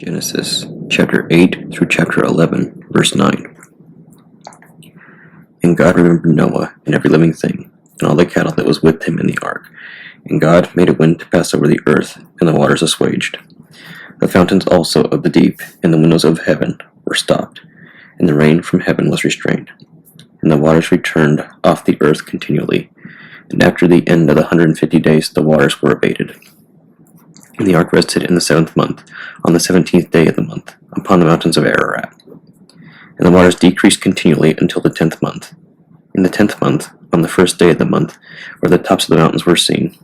Genesis chapter 8 through chapter 11, verse 9. And God remembered Noah and every living thing, and all the cattle that was with him in the ark. And God made a wind to pass over the earth, and the waters assuaged. The fountains also of the deep and the windows of heaven were stopped, and the rain from heaven was restrained. And the waters returned off the earth continually. And after the end of the 150 days the waters were abated. And the ark rested in the 7th month, on the 17th day of the month, upon the mountains of Ararat. And the waters decreased continually until the 10th month. In the 10th month, on the 1st day of the month, where the tops of the mountains were seen.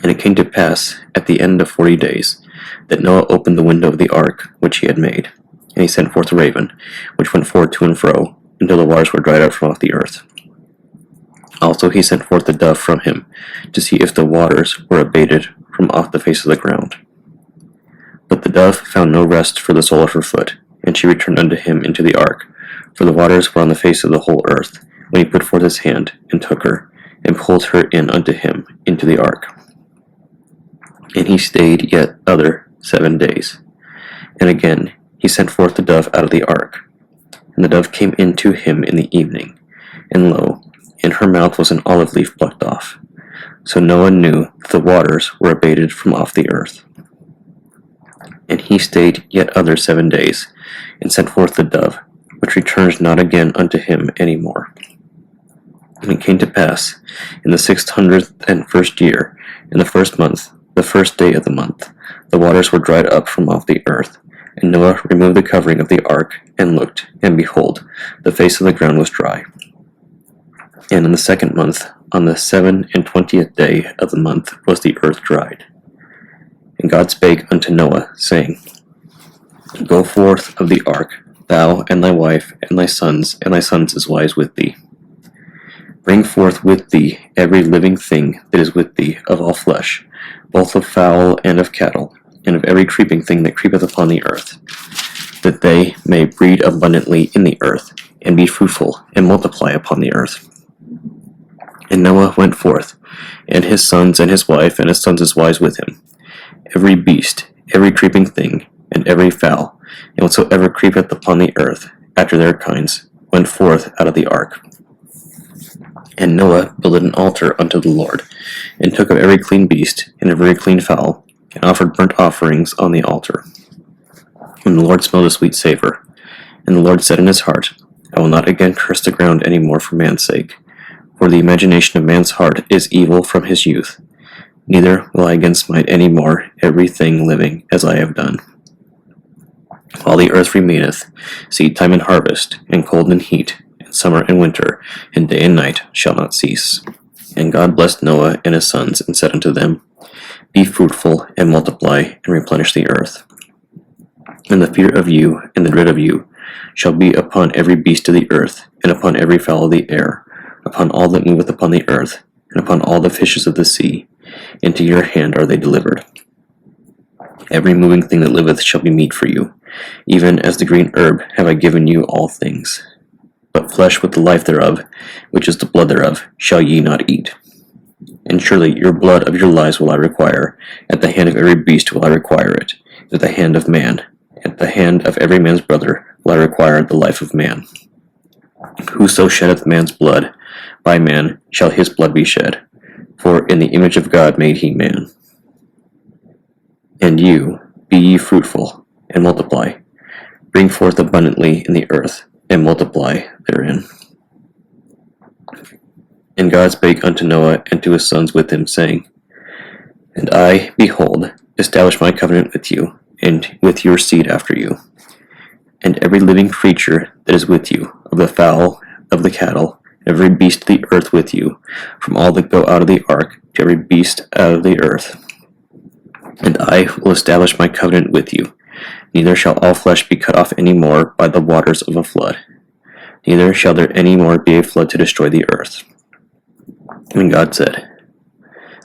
And it came to pass, at the end of 40 days, that Noah opened the window of the ark which he had made. And he sent forth a raven, which went forth to and fro, until the waters were dried up from off the earth. Also he sent forth a dove from him, to see if the waters were abated from off the face of the ground. But the dove found no rest for the sole of her foot, and she returned unto him into the ark, for the waters were on the face of the whole earth, when he put forth his hand, and took her, and pulled her in unto him into the ark. And he stayed yet other 7 days. And again he sent forth the dove out of the ark. And the dove came in to him in the evening, and lo, in her mouth was an olive leaf plucked off. So Noah knew that the waters were abated from off the earth. And he stayed yet other 7 days, and sent forth the dove, which returned not again unto him any more. And it came to pass, in the 601st year, in the 1st month, the 1st day of the month, the waters were dried up from off the earth. And Noah removed the covering of the ark, and looked, and behold, the face of the ground was dry. And in the 2nd month, on the 27th day of the month, was the earth dried. And God spake unto Noah, saying, Go forth of the ark, thou and thy wife, and thy sons wives with thee. Bring forth with thee every living thing that is with thee of all flesh, both of fowl and of cattle, and of every creeping thing that creepeth upon the earth, that they may breed abundantly in the earth, and be fruitful, and multiply upon the earth. And Noah went forth, and his sons and his wife, and his sons' wives with him, every beast, every creeping thing, and every fowl, and whatsoever creepeth upon the earth, after their kinds, went forth out of the ark. And Noah builded an altar unto the Lord, and took of every clean beast, and every clean fowl, and offered burnt offerings on the altar. And the Lord smelled a sweet savor. And the Lord said in his heart, I will not again curse the ground any more for man's sake, for the imagination of man's heart is evil from his youth. Neither will I again smite any more every thing living, as I have done. While the earth remaineth, seed time and harvest, and cold and heat, and summer and winter, and day and night shall not cease. And God blessed Noah and his sons, and said unto them, Be fruitful, and multiply, and replenish the earth. And the fear of you, and the dread of you, shall be upon every beast of the earth, and upon every fowl of the air, upon all that moveth upon the earth, and upon all the fishes of the sea. Into your hand are they delivered. Every moving thing that liveth shall be meat for you, even as the green herb have I given you all things. But flesh with the life thereof, which is the blood thereof, shall ye not eat. And surely your blood of your lives will I require, at the hand of every beast will I require it, at the hand of man, at the hand of every man's brother will I require the life of man. Whoso sheddeth man's blood, by man shall his blood be shed, for in the image of God made he man. And you, be ye fruitful, and multiply, bring forth abundantly in the earth, and multiply therein. And God spake unto Noah and to his sons with him, saying, And I, behold, establish my covenant with you, and with your seed after you, and every living creature that is with you, of the fowl, of the cattle, every beast of the earth with you, from all that go out of the ark to every beast out of the earth. And I will establish my covenant with you, neither shall all flesh be cut off any more by the waters of a flood, neither shall there any more be a flood to destroy the earth. And God said,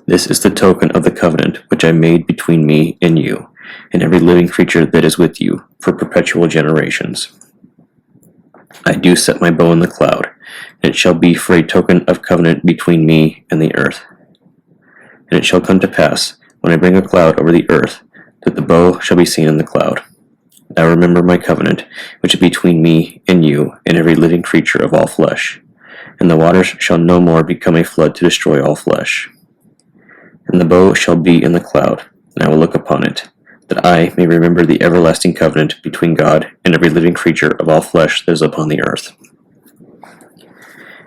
This is the token of the covenant which I made between me and you, and every living creature that is with you, for perpetual generations. I do set my bow in the cloud, and it shall be for a token of covenant between me and the earth. And it shall come to pass, when I bring a cloud over the earth, that the bow shall be seen in the cloud. Now remember my covenant, which is between me and you and every living creature of all flesh. And the waters shall no more become a flood to destroy all flesh. And the bow shall be in the cloud, and I will look upon it, that I may remember the everlasting covenant between God and every living creature of all flesh that is upon the earth.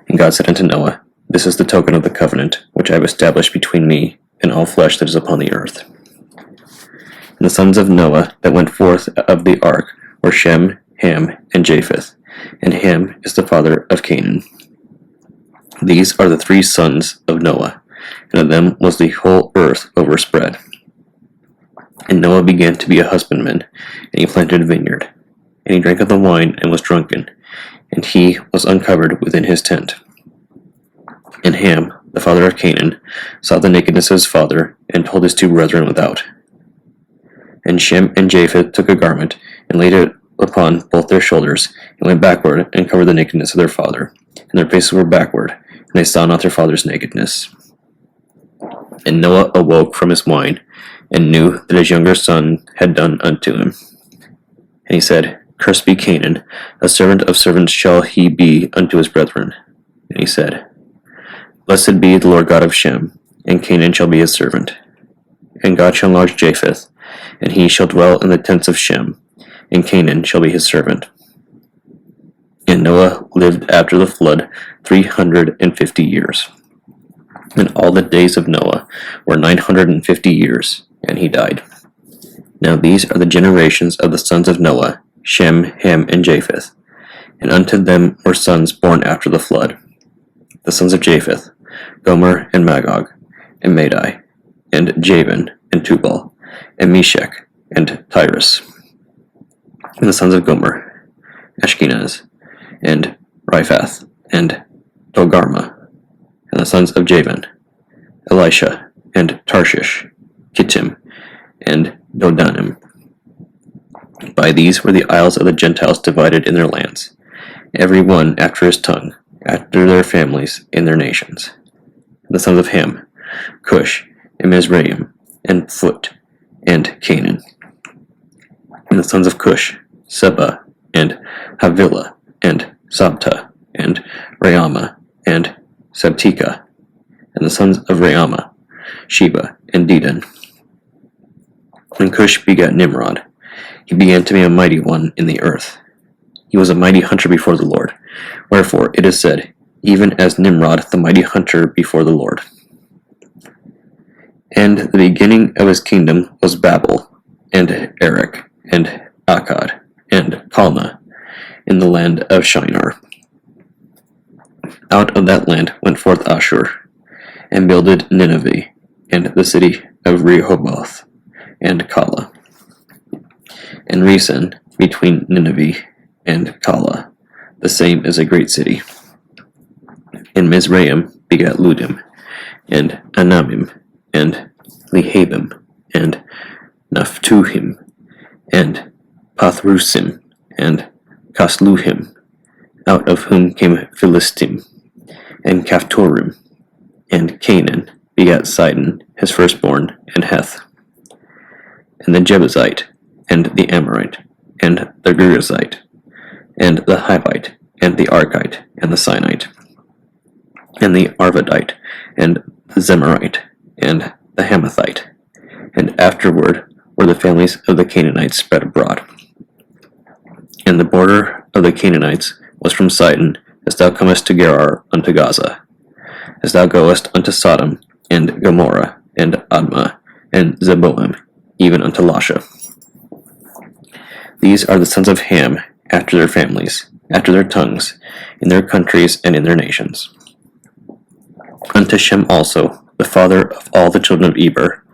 And God said unto Noah, This is the token of the covenant which I have established between me and all flesh that is upon the earth. And the sons of Noah that went forth of the ark were Shem, Ham, and Japheth, and Ham is the father of Canaan. These are the 3 sons of Noah, and of them was the whole earth overspread. And Noah began to be a husbandman, and he planted a vineyard. And he drank of the wine and was drunken, and he was uncovered within his tent. And Ham, the father of Canaan, saw the nakedness of his father, and told his 2 brethren without. And Shem and Japheth took a garment, and laid it upon both their shoulders, and went backward, and covered the nakedness of their father. And their faces were backward, and they saw not their father's nakedness. And Noah awoke from his wine, and knew that his younger son had done unto him. And he said, Cursed be Canaan, a servant of servants shall he be unto his brethren. And he said, Blessed be the Lord God of Shem, and Canaan shall be his servant. And God shall enlarge Japheth, and he shall dwell in the tents of Shem, and Canaan shall be his servant. And Noah lived after the flood 350 years. And all the days of Noah were 950 years, and he died. Now these are the generations of the sons of Noah, Shem, Ham, and Japheth. And unto them were sons born after the flood. The sons of Japheth, Gomer, and Magog, and Madai, and Javan, and Tubal, and Meshech, and Tyrus. And the sons of Gomer, Ashkenaz, and Riphath, and Togarmah. And the sons of Javan, Elisha, and Tarshish, Kittim, and Dodanim. By these were the isles of the Gentiles divided in their lands, every one after his tongue, after their families, in their nations. The sons of Ham, Cush, and Mizraim, and Phut, and Canaan. And the sons of Cush, Seba, and Havilah, and Sabta, and Raamah, and Sabteka. And the sons of Raamah, Sheba, and Dedan. And Cush begat Nimrod. He began to be a mighty one in the earth. He was a mighty hunter before the Lord. Wherefore it is said, even as Nimrod the mighty hunter before the Lord. And the beginning of his kingdom was Babel, and Erech, and Akkad, and Calneh, in the land of Shinar. Out of that land went forth Ashur, and builded Nineveh, and the city of Rehoboth, and Calah. And Resen between Nineveh and Calah, the same is a great city. And Mizraim begat Ludim, and Anamim, and Lehabim, and Naphtuhim, and Pathrusim, and Casluhim, out of whom came Philistim, and Caphtorim. And Canaan begat Sidon, his firstborn, and Heth, and the Jebusite, and the Amorite, and the Girgazite, and the Hivite, and the Archite, and the Sinite, and the Arvadite, and the Zemarite, and the Hamathite. And afterward were the families of the Canaanites spread abroad. And the border of the Canaanites was from Sidon, as thou comest to Gerar unto Gaza, as thou goest unto Sodom, and Gomorrah, and Admah, and Zeboim, even unto Lasha. These are the sons of Ham, after their families, after their tongues, in their countries and in their nations. Unto Shem also, the father of all the children of Eber,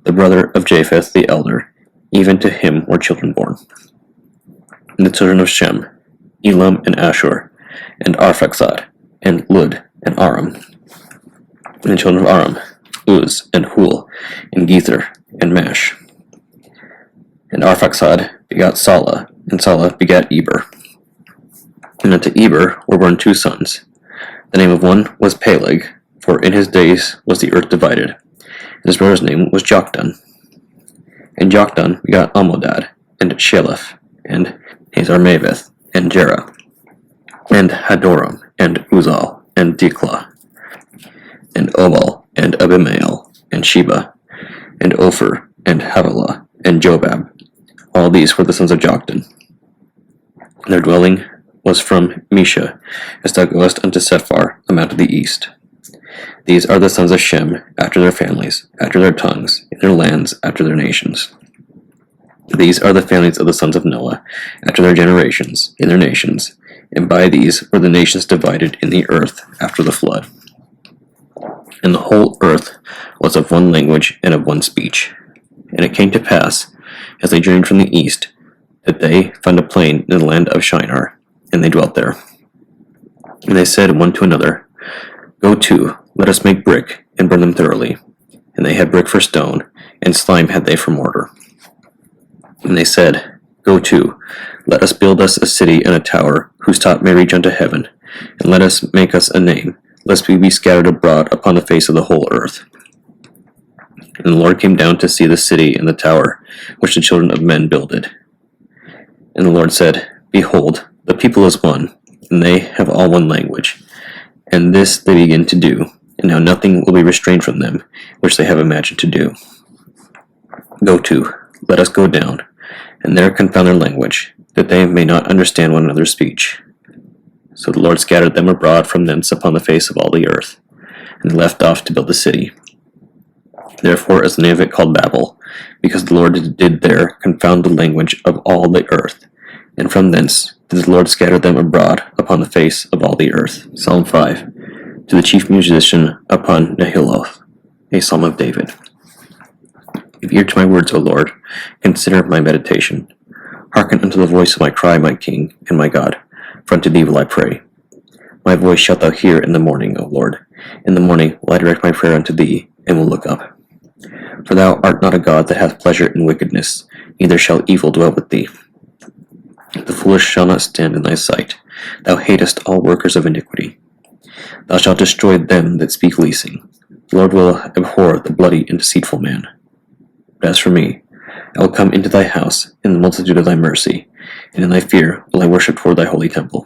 the brother of Japheth the elder, even to him were children born. And the children of Shem, Elam, and Ashur, and Arphaxad, and Lud, and Aram. And the children of Aram, Uz, and Hul, and Gether, and Mash. And Arphaxad begat Salah, and Salah begat Eber. And unto Eber were born 2 sons. The name of one was Peleg, for in his days was the earth divided, and his brother's name was Joktan. And Joktan begot Almodad, and Sheleph, and Hazarmaveth, and Jerah, and Hadoram, and Uzal, and Diklah, and Obal, and Abimael, and Sheba, and Ophir, and Havilah, and Jobab. All these were the sons of Joktan. Their dwelling was from Mesha, as thou goest unto Sephar, a mount of the east. These are the sons of Shem, after their families, after their tongues, in their lands, after their nations. These are the families of the sons of Noah, after their generations, in their nations, and by these were the nations divided in the earth after the flood. And the whole earth was of one language and of one speech. And it came to pass, as they journeyed from the east, that they found a plain in the land of Shinar, and they dwelt there. And they said one to another, Go to, let us make brick, and burn them thoroughly. And they had brick for stone, and slime had they for mortar. And they said, Go to, let us build us a city and a tower, whose top may reach unto heaven, and let us make us a name, lest we be scattered abroad upon the face of the whole earth. And the Lord came down to see the city and the tower, which the children of men builded. And the Lord said, Behold, the people is one, and they have all one language. And this they begin to do, and now nothing will be restrained from them, which they have imagined to do. Go to, let us go down, and there confound their language, that they may not understand one another's speech. So the Lord scattered them abroad from thence upon the face of all the earth, and left off to build the city. Therefore is the name of it called Babel, because the Lord did there confound the language of all the earth, and from thence did the Lord scatter them abroad upon the face of all the earth. Psalm 5. To the chief musician upon Nehiloth, a psalm of David. Give ear to my words, O Lord, consider my meditation. Hearken unto the voice of my cry, my King, and my God, for unto thee will I pray. My voice shalt thou hear in the morning, O Lord. In the morning will I direct my prayer unto thee, and will look up. For thou art not a God that hath pleasure in wickedness, neither shall evil dwell with thee. The foolish shall not stand in thy sight. Thou hatest all workers of iniquity. Thou shalt destroy them that speak leasing. The Lord will abhor the bloody and deceitful man. But as for me, I will come into thy house in the multitude of thy mercy, and in thy fear will I worship toward thy holy temple.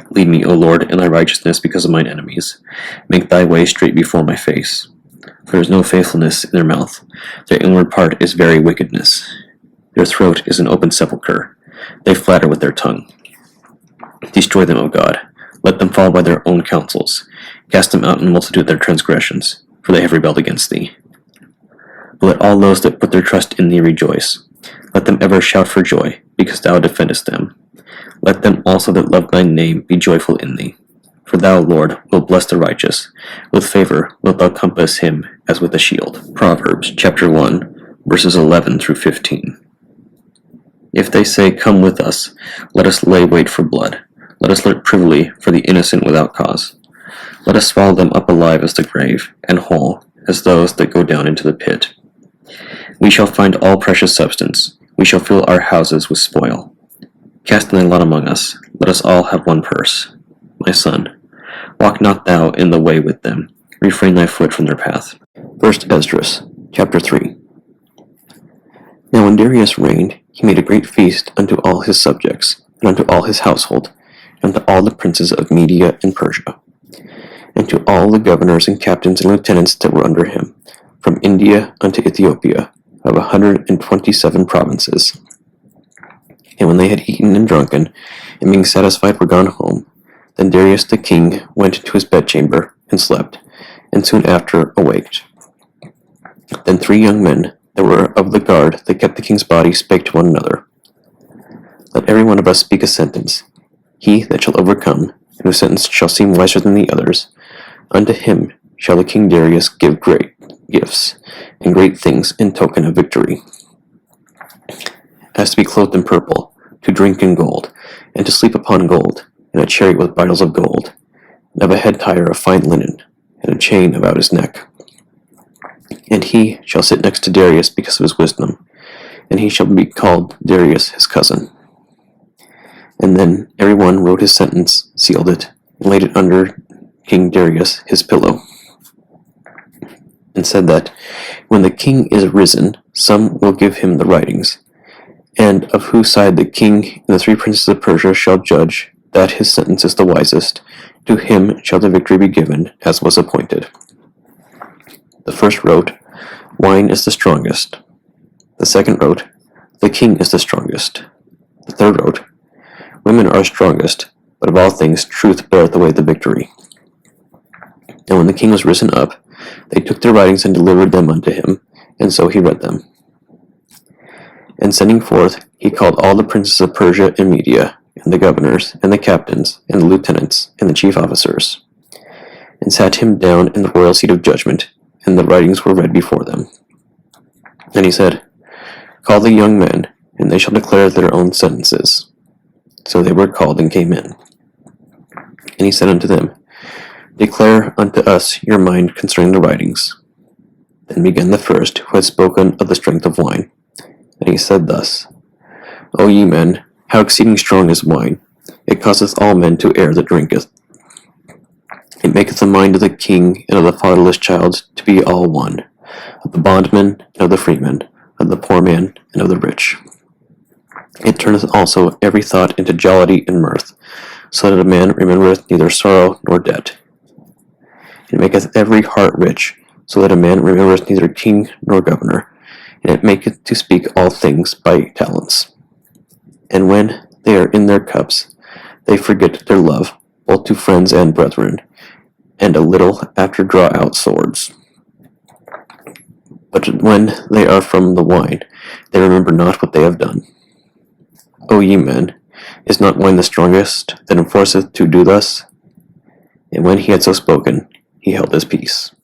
Lead me, O Lord, in thy righteousness because of mine enemies. Make thy way straight before my face. For there is no faithfulness in their mouth. Their inward part is very wickedness. Their throat is an open sepulchre. They flatter with their tongue. Destroy them, O God. Let them fall by their own counsels. Cast them out in the multitude of their transgressions, for they have rebelled against thee. But let all those that put their trust in thee rejoice. Let them ever shout for joy, because thou defendest them. Let them also that love thy name be joyful in thee. For thou, Lord, wilt bless the righteous. With favor wilt thou compass him as with a shield. Proverbs chapter 1, verses 11 through 15. If they say, Come with us, let us lay wait for blood. Let us lurk privily for the innocent without cause. Let us swallow them up alive as the grave, and whole as those that go down into the pit. We shall find all precious substance. We shall fill our houses with spoil. Cast thy lot among us. Let us all have one purse. My son, walk not thou in the way with them. Refrain thy foot from their path. 1 Esdras, chapter 3. Now when Darius reigned, he made a great feast unto all his subjects, and unto all his household, and unto all the princes of Media and Persia, and to all the governors and captains and lieutenants that were under him, from India unto Ethiopia, of 127 provinces. And when they had eaten and drunken, and being satisfied were gone home, then Darius the king went into his bedchamber, and slept, and soon after awaked. Then 3 young men that were of the guard that kept the king's body spake to one another, Let every one of us speak a sentence. He that shall overcome, and whose sentence shall seem wiser than the others, unto him shall the king Darius give great gifts, and great things in token of victory, as to be clothed in purple, to drink in gold, and to sleep upon gold, and a chariot with bridles of gold, and of a head tire of fine linen, and a chain about his neck. And he shall sit next to Darius because of his wisdom, and he shall be called Darius his cousin. And then every one wrote his sentence, sealed it, and laid it under King Darius his pillow, and said that, When the king is risen, Some will give him the writings, and of whose side the king and the 3 princes of Persia shall judge that his sentence is the wisest, to him shall the victory be given, as was appointed. The first wrote, Wine is the strongest. The second wrote, The king is the strongest. The third wrote, Women are strongest, but of all things truth beareth away the victory. And when the king was risen up, they took their writings and delivered them unto him, and so he read them. And sending forth, he called all the princes of Persia and Media, and the governors, and the captains, and the lieutenants, and the chief officers, and sat him down in the royal seat of judgment, and the writings were read before them. And he said, Call the young men, and they shall declare their own sentences. So they were called and came in. And he said unto them, Declare unto us your mind concerning the writings. Then began the first, who had spoken of the strength of wine. And he said thus, O ye men, how exceeding strong is wine! It causeth all men to err that drinketh. It maketh the mind of the king and of the fatherless child to be all one, of the bondman and of the freeman, of the poor man and of the rich. It turneth also every thought into jollity and mirth, so that a man remembereth neither sorrow nor debt. It maketh every heart rich, so that a man remembereth neither king nor governor, and it maketh to speak all things by talents. And when they are in their cups, they forget their love, both to friends and brethren, and a little after draw out swords. But when they are from the wine, they remember not what they have done. O ye men, is not wine the strongest that enforceth to do thus? And when he had so spoken, he held his peace.